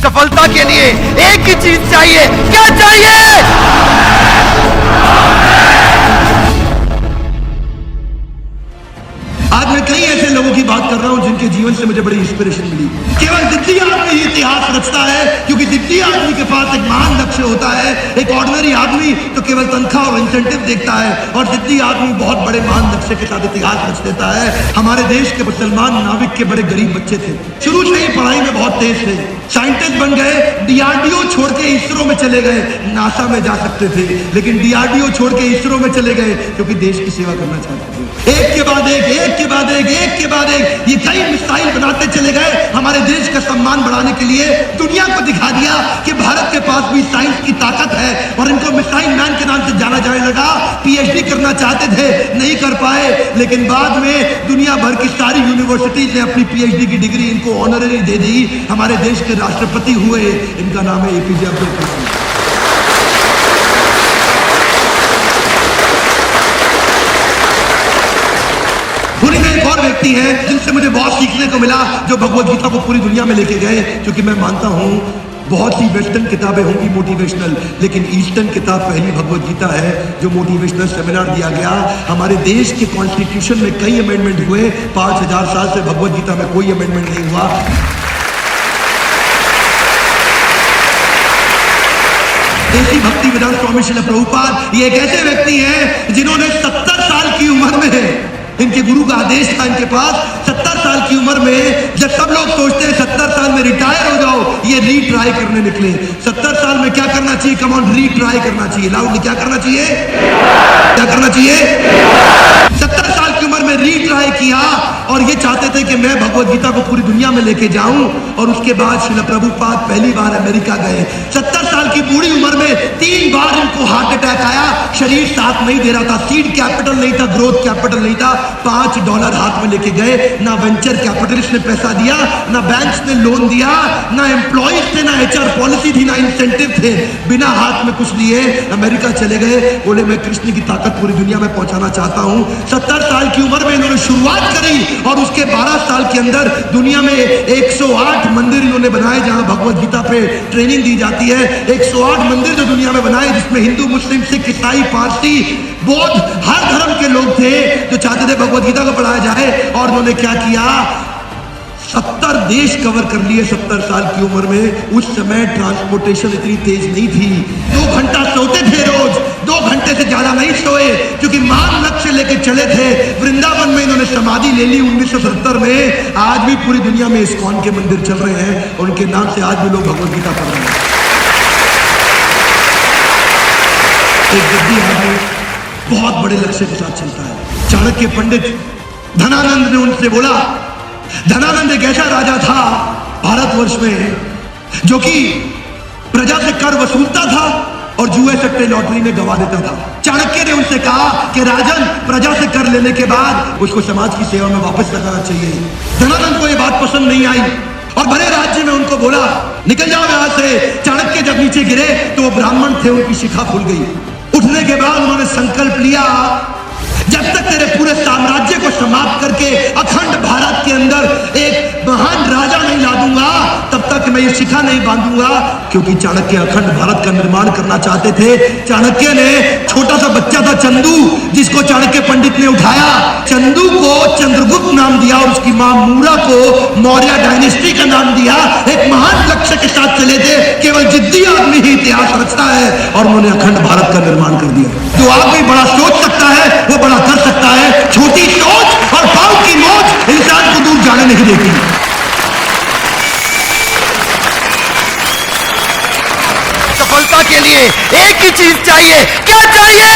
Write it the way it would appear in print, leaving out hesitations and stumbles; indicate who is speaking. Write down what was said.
Speaker 1: सफलता के लिए एक ही चीज चाहिए। क्या चाहिए?
Speaker 2: आज मैं कई ऐसे लोगों की बात कर रहा हूं जिनके जीवन से मुझे बड़ी इंस्पिरेशन मिली। केवल जिद्दी आदमी ही इतिहास रचता है, क्योंकि जिद्दी आदमी के पास एक महान लक्ष्य होता है। एक ऑर्डिनरी आदमी तो केवल तनख्वाह और इंसेंटिव देखता है, और जिद्दी आदमी बहुत बड़े महान लक्ष्य के साथ इतिहास रच देता है। हमारे देश के मुसलमान नाविक के बड़े गरीब बच्चे थे, शुरू से ही पढ़ाई में बहुत तेज थे, साइंटिस्ट बन गए, डीआरडीओ छोड़ के इसरो में चले गए। नासा में जा सकते थे, लेकिन डीआरडीओ छोड़ के इसरो में चले गए क्योंकि देश की सेवा करना चाहते थे। एक के बाद एक, एक के बाद एक, एक के बाद एक ये कई मिसाइल बनाते चले गए। हमारे देश का सम्मान बढ़ाने के लिए दुनिया को दिखा दिया कि भारत के पास भी साइंस की ताकत है, और इनको मिसाइल मैन के नाम से जाना जाने लगा। पीएचडी करना चाहते थे, नहीं कर पाए, लेकिन बाद में दुनिया भर की सारी यूनिवर्सिटी ने अपनी पीएचडी की डिग्री इनको ऑनररी दे दी। हमारे देश के राष्ट्रपति हुए, इनका नाम है एपीजे अब्दुल कलाम। पुरी में एक और व्यक्ति है जिनसे मुझे बहुत सीखने को मिला, जो भगवत गीता को पूरी दुनिया में लेके गए। क्योंकि मैं मानता हूं बहुत सी वेस्टर्न किताबें होंगी मोटिवेशनल, लेकिन ईस्टर्न किताब पहली भगवत गीता है जो मोटिवेशनल सेमिनार दिया गया। हमारे देश के कॉन्स्टिट्यूशन में कई अमेंडमेंट हुए, 5000 साल से भगवत गीता में कोई अमेंडमेंट नहीं हुआ। देसी भक्ति वेदांत स्वामी श्रील प्रभुपाद ये एक ऐसे व्यक्ति हैं जिन्होंने 70 साल की उम्र में, इनके गुरु का आदेश था इनके पास, 70 साल की उम्र में, जब सब लोग सोचते हैं 70 साल में रिटायर हो जाओ, ये रीट्राई करने निकले। 70 साल में क्या करना चाहिए? कम ऑन, रीट्राई करना चाहिए। लाउडली क्या करना चाहिए? क्या करना चाहिए? 70 साल की उम्र में रीट्राई किया, और ये चाहते थे कि मैं भगवत गीता को पूरी दुनिया में लेके जाऊं। और उसके बाद श्रील प्रभुपाद पहली बार अमेरिका गए। 70 साल की बूढ़ी उम्र में 3 बार इनको हार्ट अटैक आया, शरीर साथ नहीं दे रहा था, सीड कैपिटल नहीं था, ग्रोथ कैपिटल नहीं था। $5 हाथ में लेके गए, ना वेंचर कैपिटलिस्ट ने पैसा दिया, ना बैंक्स ने लोन दिया, ना एम्प्लॉइज थे, ना एचआर पॉलिसी थी, ना इंसेंटिव थे। बिना हाथ में कुछ लिए अमेरिका चले गए, बोले मैं कृष्ण की ताकत पूरी दुनिया में पहुंचाना चाहता हूं। 70 साल की उम्र में इन्होंने शुरुआत करी, और उसके 12 साल के अंदर दुनिया में 108 मंदिर इन्होंने बनाए जहां भगवत गीता पे ट्रेनिंग दी जाती है। 108 मंदिर जो दुनिया में बनाए, जिसमें हिंदू, मुस्लिम, सिख, ईसाई, पारसी, बौद्ध, हर धर्म के लोग थे जो चाहते थे भगवत गीता को पढ़ाया जाए। और उन्होंने क्या किया? 70 देश कवर कर लिए 70 साल की उम्र में। उस समय ट्रांसपोर्टेशन इतनी तेज नहीं थी, 2 घंटा सोते थे रोज, 2 घंटे से ज्यादा नहीं सोए, क्योंकि महान लक्ष्य लेके चले थे। वृंदावन में इन्होंने समाधि ले ली 1970 में। आज भी पूरी दुनिया में इस्कॉन के मंदिर चल रहे हैं, और उनके नाम से आज भी लोग भगवत गीता पढ़ रहे हैं। एक जिद्दी आदमी बहुत बड़े लक्ष्य के साथ चलता है। चाणक्य पंडित धनानंद ने उनसे बोला, धनानंद एक ऐसा राजा था भारतवर्ष में जो कि प्रजा से कर वसूलता था और जुए सट्टे लॉटरी में गवा देता था। चाणक्य ने उनसे कहा कि राजन, प्रजा से कर लेने के बाद उसको समाज की सेवा में वापस लगाना चाहिए। धनानंद को यह बात पसंद नहीं आई, और भले राज्य में उनको बोला निकल जाओ यहां से। चाणक्य जब नीचे गिरे तो वो ब्राह्मण थे, उनकी शिखा खुल गई। उठने के बाद उन्होंने संकल्प लिया, जब तक तेरे पूरे साम्राज्य को समाप्त करके अखंड भारत के अंदर एक महान राजा नहीं ला दूंगा, तब तक मैं ये शिखा नहीं बांधूंगा। क्योंकि चाणक्य अखंड भारत का निर्माण करना चाहते थे। चाणक्य ने, छोटा सा बच्चा था चंदू, जिसको चाणक्य पंडित ने उठाया, चंदू को चंद्रगुप्त नाम दिया, और उसकी मां मूरा को मौर्य डायनेस्टी का नाम दिया। एक महान लक्ष्य के साथ चले थे। केवल जिद्दी आदमी ही इतिहास रचता है, और उन्होंने अखंड भारत का निर्माण कर दिया। जो आदमी बड़ा सोच सकता है वो बड़ा कर सकता है। छोटी सोच और पाँव की मौज इंसान को दूर जाने नहीं देती।
Speaker 1: सफलता के लिए एक ही चीज चाहिए। क्या चाहिए?